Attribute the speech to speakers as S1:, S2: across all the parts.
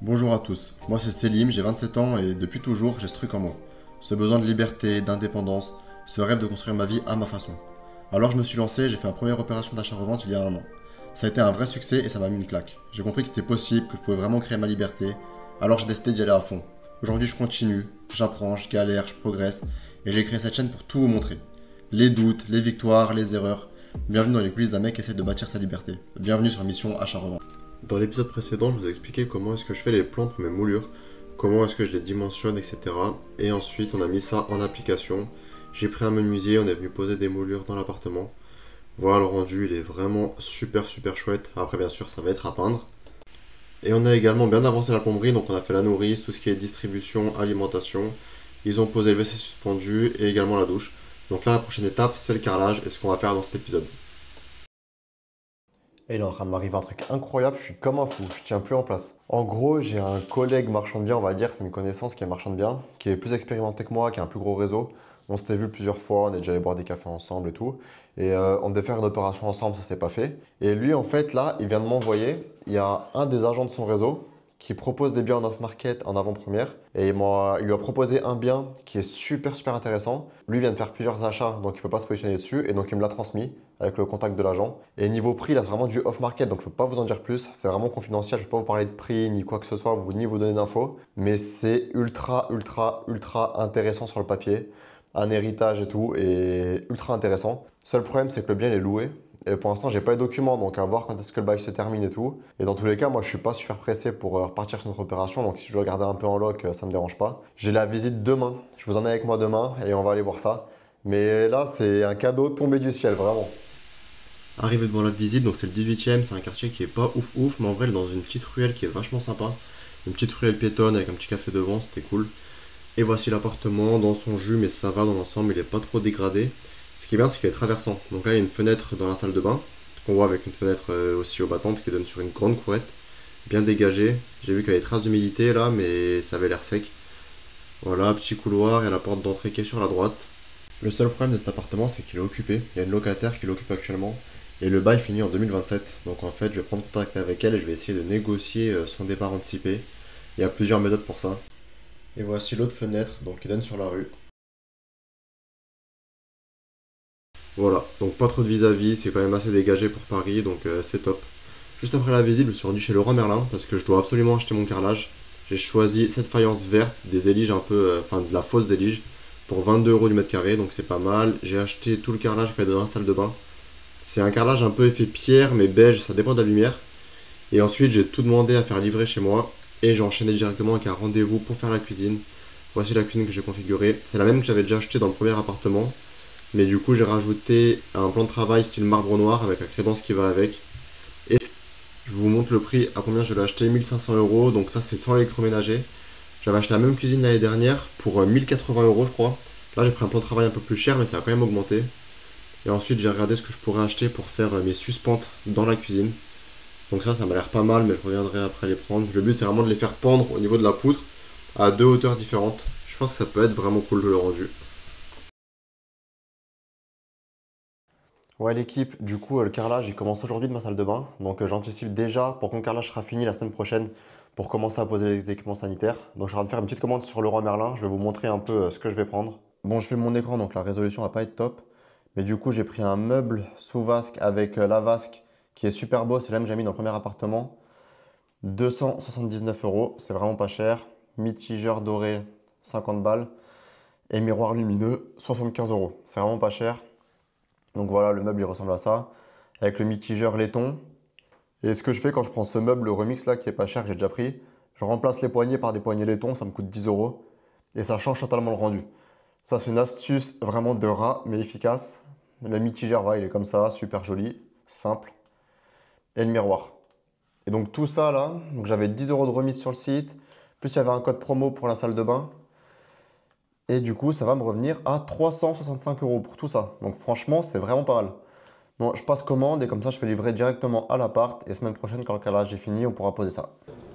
S1: Bonjour à tous, moi c'est Selim, j'ai 27 ans et depuis toujours j'ai ce truc en moi. Ce besoin de liberté, d'indépendance, ce rêve de construire ma vie à ma façon. Alors je me suis lancé, j'ai fait ma première opération d'achat-revente il y a un an. Ça a été un vrai succès et ça m'a mis une claque. J'ai compris que c'était possible, que je pouvais vraiment créer ma liberté, alors j'ai décidé d'y aller à fond. Aujourd'hui je continue, j'apprends, je galère, je progresse et j'ai créé cette chaîne pour tout vous montrer. Les doutes, les victoires, les erreurs. Bienvenue dans les coulisses d'un mec qui essaie de bâtir sa liberté. Bienvenue sur Mission Achat-Revente.
S2: Dans l'épisode précédent, je vous ai expliqué comment est-ce que je fais les plans pour mes moulures, comment est-ce que je les dimensionne, etc. Et ensuite, on a mis ça en application. J'ai pris un menuisier, on est venu poser des moulures dans l'appartement. Voilà le rendu, il est vraiment super chouette. Après, bien sûr, ça va être à peindre. Et on a également bien avancé la plomberie, donc on a fait la nourrice, tout ce qui est distribution, alimentation. Ils ont posé le WC suspendu et également la douche. Donc là, la prochaine étape, c'est le carrelage et ce qu'on va faire dans cet épisode.
S3: Et il est en train de m'arriver un truc incroyable, je suis comme un fou, je tiens plus en place. En gros, j'ai un collègue marchand de biens, on va dire, c'est une connaissance qui est marchand de biens, qui est plus expérimenté que moi, qui a un plus gros réseau. On s'était vu plusieurs fois, on est déjà allé boire des cafés ensemble et tout. Et on devait faire une opération ensemble, ça s'est pas fait. Et lui, en fait, là, il vient de m'envoyer, il y a un des agents de son réseau qui propose des biens en off-market en avant-première. Et il lui a proposé un bien qui est super intéressant. Lui vient de faire plusieurs achats, donc il ne peut pas se positionner dessus. Et donc il me l'a transmis avec le contact de l'agent. Et niveau prix, là, c'est vraiment du off-market, donc je ne peux pas vous en dire plus. C'est vraiment confidentiel, je ne peux pas vous parler de prix ni quoi que ce soit, ni vous donner d'infos. Mais c'est ultra intéressant sur le papier. Un héritage et tout, et ultra intéressant. Seul problème, c'est que le bien il est loué. Et pour l'instant, j'ai pas les documents, donc à voir quand est-ce que le bail se termine et tout. Et dans tous les cas, moi, je suis pas super pressé pour repartir sur notre opération, donc si je dois garder un peu en loc, ça me dérange pas. J'ai la visite demain. Je vous en ai avec moi demain et on va aller voir ça. Mais là, c'est un cadeau tombé du ciel, vraiment.
S2: Arrivé devant la visite, donc c'est le 18e, c'est un quartier qui est pas ouf, mais en vrai, il est dans une petite ruelle qui est vachement sympa. Une petite ruelle piétonne avec un petit café devant, c'était cool. Et voici l'appartement dans son jus, mais ça va dans l'ensemble, il est pas trop dégradé. Ce qui est bien, c'est qu'il est traversant. Donc là, il y a une fenêtre dans la salle de bain, qu'on voit avec une fenêtre aussi au battante qui donne sur une grande courette, bien dégagée. J'ai vu qu'il y avait des traces d'humidité là, mais ça avait l'air sec. Voilà, petit couloir et la porte d'entrée qui est sur la droite. Le seul problème de cet appartement, c'est qu'il est occupé. Il y a une locataire qui l'occupe actuellement. Et le bail finit en 2027. Donc en fait, je vais prendre contact avec elle et je vais essayer de négocier son départ anticipé. Il y a plusieurs méthodes pour ça. Et voici l'autre fenêtre, donc qui donne sur la rue. Voilà, donc pas trop de vis-à-vis, c'est quand même assez dégagé pour Paris, donc c'est top. Juste après la visite, je me suis rendu chez Leroy Merlin parce que je dois absolument acheter mon carrelage. J'ai choisi cette faïence verte, des éliges un peu, enfin de la fausse élige, pour 22 € du mètre carré, donc c'est pas mal. J'ai acheté tout le carrelage fait dans la salle de bain. C'est un carrelage un peu effet pierre, mais beige, ça dépend de la lumière. Et ensuite, j'ai tout demandé à faire livrer chez moi. Et j'ai enchaîné directement avec un rendez-vous pour faire la cuisine. Voici la cuisine que j'ai configurée. C'est la même que j'avais déjà achetée dans le premier appartement. Mais du coup, j'ai rajouté un plan de travail style marbre noir avec la crédence qui va avec. Et je vous montre le prix à combien je l'ai acheté, 1500 €. Donc ça, c'est sans électroménager. J'avais acheté la même cuisine l'année dernière pour 1080 € je crois. Là, j'ai pris un plan de travail un peu plus cher, mais ça a quand même augmenté. Et ensuite, j'ai regardé ce que je pourrais acheter pour faire mes suspentes dans la cuisine. Donc ça m'a l'air pas mal, mais je reviendrai après les prendre. Le but, c'est vraiment de les faire pendre au niveau de la poutre à deux hauteurs différentes. Je pense que ça peut être vraiment cool le rendu.
S3: Ouais, l'équipe, du coup, le carrelage, il commence aujourd'hui de ma salle de bain. Donc j'anticipe déjà pour que mon carrelage sera fini la semaine prochaine pour commencer à poser les équipements sanitaires. Donc je suis en train de faire une petite commande sur Leroy Merlin. Je vais vous montrer un peu ce que je vais prendre. Bon, je fais mon écran, donc la résolution va pas être top. Mais du coup, j'ai pris un meuble sous vasque avec la vasque qui est super beau. C'est la même que j'ai mis dans le premier appartement. 279 €, c'est vraiment pas cher. Mitigeur doré, 50 balles. Et miroir lumineux, 75 €. C'est vraiment pas cher. Donc voilà, le meuble il ressemble à ça. Avec le mitigeur laiton. Et ce que je fais quand je prends ce meuble, le remix là qui est pas cher, que j'ai déjà pris, je remplace les poignées par des poignées laiton, ça me coûte 10 €. Et ça change totalement le rendu. Ça, c'est une astuce vraiment de rat, mais efficace. Le mitigeur, voilà, il est comme ça, super joli, simple. Et le miroir. Et donc tout ça là, donc j'avais 10 € de remise sur le site, plus il y avait un code promo pour la salle de bain. Et du coup, ça va me revenir à 365 € pour tout ça. Donc franchement, c'est vraiment pas mal. Bon, je passe commande et comme ça, je fais livrer directement à l'appart. Et semaine prochaine, quand le calage est fini, on pourra poser ça.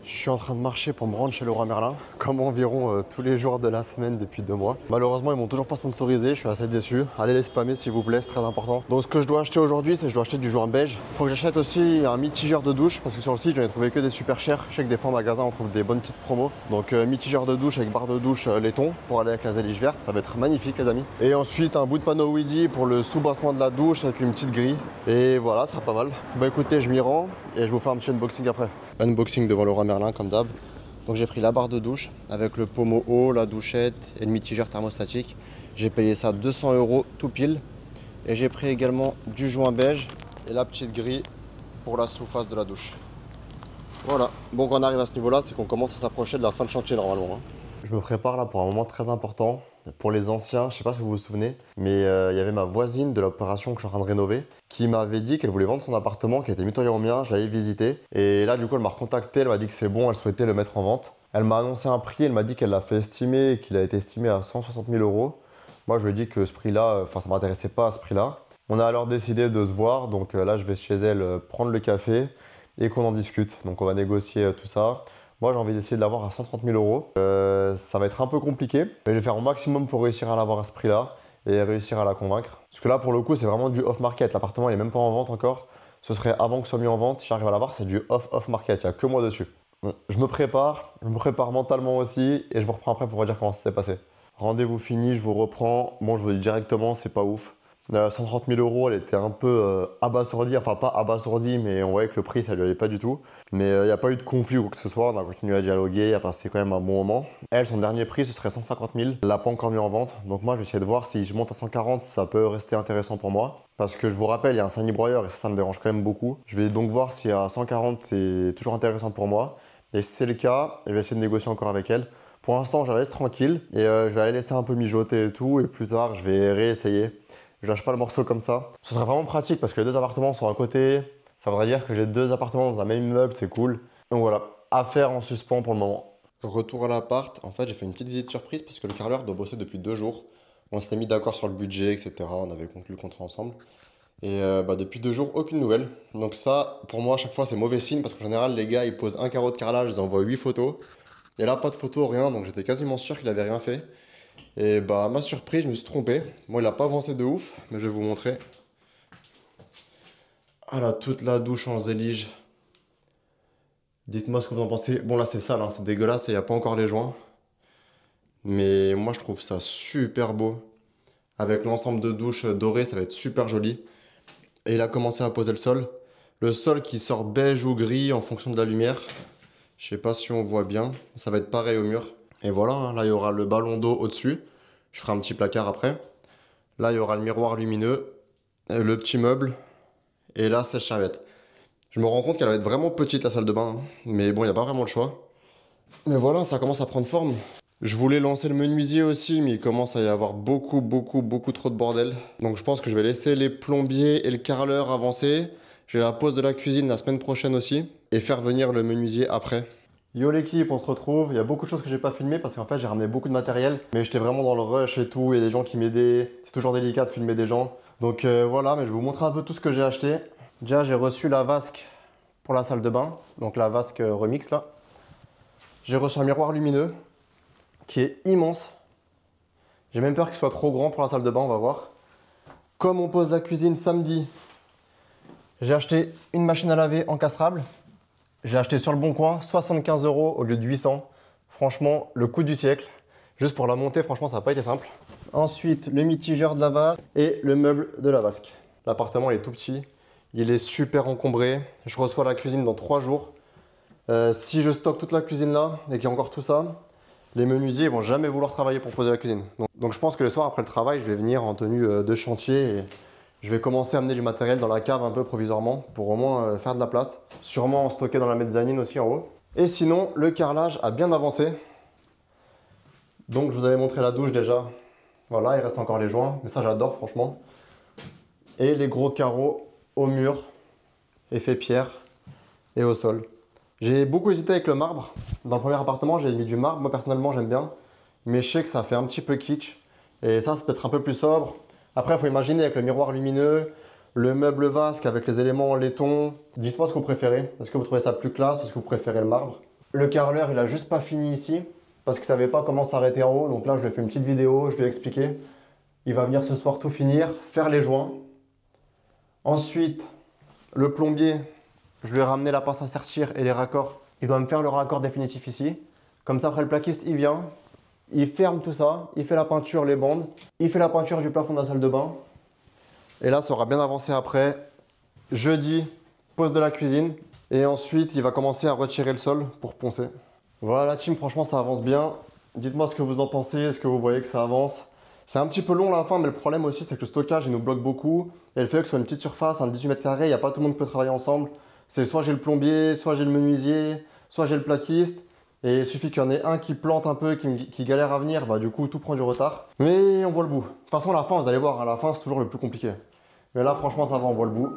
S3: Je suis en train de marcher pour me rendre chez Leroy Merlin, comme environ tous les jours de la semaine depuis 2 mois. Malheureusement, ils m'ont toujours pas sponsorisé, je suis assez déçu. Allez les spammer s'il vous plaît, c'est très important. Donc ce que je dois acheter aujourd'hui, c'est que je dois acheter du joint beige. Il faut que j'achète aussi un mitigeur de douche, parce que sur le site, j'en ai trouvé que des super chers. Je sais que des fois en magasin, on trouve des bonnes petites promos. Donc mitigeur de douche avec barre de douche laiton pour aller avec la zélige verte, ça va être magnifique les amis. Et ensuite un bout de panneau Weedy pour le sous-bassement de la douche avec une petite grille. Et voilà, ça sera pas mal. Bah écoutez, je m'y rends et je vous fais un petit unboxing après. Unboxing devant Leroy Merlin comme d'hab. Donc j'ai pris la barre de douche avec le pommeau haut, la douchette et le mitigeur thermostatique. J'ai payé ça 200 € tout pile. Et j'ai pris également du joint beige et la petite grille pour la sous-face de la douche. Voilà, bon quand on arrive à ce niveau-là, c'est qu'on commence à s'approcher de la fin de chantier normalement. Je me prépare là pour un moment très important. Pour les anciens, je sais pas si vous vous souvenez, mais il y avait ma voisine de l'opération que je suis en train de rénover qui m'avait dit qu'elle voulait vendre son appartement qui était mitoyen au mien, je l'avais visité. Et là du coup elle m'a recontacté, elle m'a dit que c'est bon, elle souhaitait le mettre en vente. Elle m'a annoncé un prix, elle m'a dit qu'elle l'a fait estimer et qu'il a été estimé à 160 000 €. Moi je lui ai dit que ce prix-là, enfin ça m'intéressait pas à ce prix-là. On a alors décidé de se voir, donc là je vais chez elle prendre le café et qu'on en discute. Donc on va négocier tout ça. Moi j'ai envie d'essayer de l'avoir à 130 000 €. Ça va être un peu compliqué, mais je vais faire mon maximum pour réussir à l'avoir à ce prix-là et réussir à la convaincre. Parce que là pour le coup c'est vraiment du off-market, l'appartement il est même pas en vente encore. Ce serait avant que ce soit mis en vente, si j'arrive à l'avoir c'est du off-market, il n'y a que moi dessus. Je me prépare mentalement aussi et je vous reprends après pour vous dire comment ça s'est passé. Rendez-vous fini, je vous reprends. Bon je vous dis directement, c'est pas ouf. 130 000 €, elle était un peu abasourdie, enfin pas abasourdie, mais on voyait que le prix ça lui allait pas du tout. Mais il n'y a pas eu de conflit ou quoi que ce soit, on a continué à dialoguer, à passer quand même un bon moment. Elle, son dernier prix ce serait 150 000, elle l'a pas encore mis en vente. Donc moi je vais essayer de voir si je monte à 140, ça peut rester intéressant pour moi. Parce que je vous rappelle, il y a un Sunny broyeur et ça me dérange quand même beaucoup. Je vais donc voir si à 140 c'est toujours intéressant pour moi. Et si c'est le cas, je vais essayer de négocier encore avec elle. Pour l'instant je la laisse tranquille et je vais la laisser un peu mijoter et tout. Et plus tard je vais réessayer. Je lâche pas le morceau comme ça. Ce serait vraiment pratique parce que les deux appartements sont à côté. Ça voudrait dire que j'ai 2 appartements dans un même immeuble, c'est cool. Donc voilà, affaire en suspens pour le moment. Retour à l'appart. En fait, j'ai fait une petite visite surprise parce que le carreleur doit bosser depuis 2 jours. On s'était mis d'accord sur le budget, etc. On avait conclu le contrat ensemble. Et depuis 2 jours, aucune nouvelle. Donc ça, pour moi, à chaque fois, c'est mauvais signe parce qu'en général, les gars, ils posent un carreau de carrelage, ils envoient 8 photos. Et là, pas de photos, rien. Donc j'étais quasiment sûr qu'il avait rien fait. Et à ma surprise, je me suis trompé. Moi, il n'a pas avancé de ouf, mais je vais vous montrer. Ah là, toute la douche en zélige. Dites-moi ce que vous en pensez. Bon, là, c'est sale, hein, c'est dégueulasse et il n'y a pas encore les joints. Mais moi, je trouve ça super beau. Avec l'ensemble de douche doré, ça va être super joli. Et il a commencé à poser le sol. Le sol qui sort beige ou gris en fonction de la lumière. Je sais pas si on voit bien. Ça va être pareil au mur. Et voilà, hein, là il y aura le ballon d'eau au-dessus. Je ferai un petit placard après. Là il y aura le miroir lumineux, le petit meuble et là sèche-serviette. Je me rends compte qu'elle va être vraiment petite la salle de bain, hein. Mais bon, il n'y a pas vraiment le choix. Mais voilà, ça commence à prendre forme. Je voulais lancer le menuisier aussi, mais il commence à y avoir beaucoup trop de bordel. Donc je pense que je vais laisser les plombiers et le carreleur avancer. J'ai la pause de la cuisine la semaine prochaine aussi et faire venir le menuisier après. Yo l'équipe, on se retrouve. Il y a beaucoup de choses que j'ai pas filmées parce qu'en fait j'ai ramené beaucoup de matériel. Mais j'étais vraiment dans le rush et tout. Il y a des gens qui m'aidaient. C'est toujours délicat de filmer des gens. Donc voilà, mais je vais vous montrer un peu tout ce que j'ai acheté. Déjà j'ai reçu la vasque pour la salle de bain. Donc la vasque remix là. J'ai reçu un miroir lumineux qui est immense. J'ai même peur qu'il soit trop grand pour la salle de bain, on va voir. Comme on pose la cuisine samedi, j'ai acheté une machine à laver encastrable. J'ai acheté sur le bon coin 75 € au lieu de 800. Franchement, le coup du siècle. Juste pour la monter, franchement, ça n'a pas été simple. Ensuite, le mitigeur de la vasque et le meuble de la vasque. L'appartement, il est tout petit. Il est super encombré. Je reçois la cuisine dans 3 jours. Si je stocke toute la cuisine là et qu'il y a encore tout ça, les menuisiers ne vont jamais vouloir travailler pour poser la cuisine. Donc je pense que le soir, après le travail, je vais venir en tenue de chantier et je vais commencer à amener du matériel dans la cave un peu provisoirement pour au moins faire de la place. Sûrement en stocker dans la mezzanine aussi en haut. Et sinon, le carrelage a bien avancé. Donc je vous avais montré la douche déjà. Voilà, il reste encore les joints, mais ça j'adore franchement. Et les gros carreaux au mur, effet pierre et au sol. J'ai beaucoup hésité avec le marbre. Dans le premier appartement, j'ai mis du marbre. Moi personnellement, j'aime bien. Mais je sais que ça fait un petit peu kitsch. Et ça, c'est peut-être un peu plus sobre. Après, il faut imaginer avec le miroir lumineux, le meuble vasque avec les éléments en laiton. Dites-moi ce que vous préférez. Est-ce que vous trouvez ça plus classe ou est-ce que vous préférez le marbre? Le carreleur, il a juste pas fini ici parce qu'il savait pas comment s'arrêter en haut. Donc là, je lui ai fait une petite vidéo, je lui ai expliqué. Il va venir ce soir tout finir, faire les joints. Ensuite, le plombier, je lui ai ramené la pince à sertir et les raccords. Il doit me faire le raccord définitif ici. Comme ça, après, le plaquiste, il vient, il ferme tout ça, il fait la peinture, les bandes, il fait la peinture du plafond de la salle de bain. Et là, ça aura bien avancé après. Jeudi, pose de la cuisine. Et ensuite, il va commencer à retirer le sol pour poncer. Voilà la team, franchement, ça avance bien. Dites-moi ce que vous en pensez, est-ce que vous voyez que ça avance? C'est un petit peu long à la fin, mais le problème aussi, c'est que le stockage, il nous bloque beaucoup. Et le fait que ce soit une petite surface, un 18 mètres carrés, il n'y a pas tout le monde qui peut travailler ensemble. C'est soit j'ai le plombier, soit j'ai le menuisier, soit j'ai le plaquiste. Et il suffit qu'il y en ait un qui plante un peu, qui galère à venir, bah du coup, tout prend du retard. Mais on voit le bout. De toute façon, à la fin, vous allez voir, à la fin, c'est toujours le plus compliqué. Mais là, franchement, ça va, on voit le bout.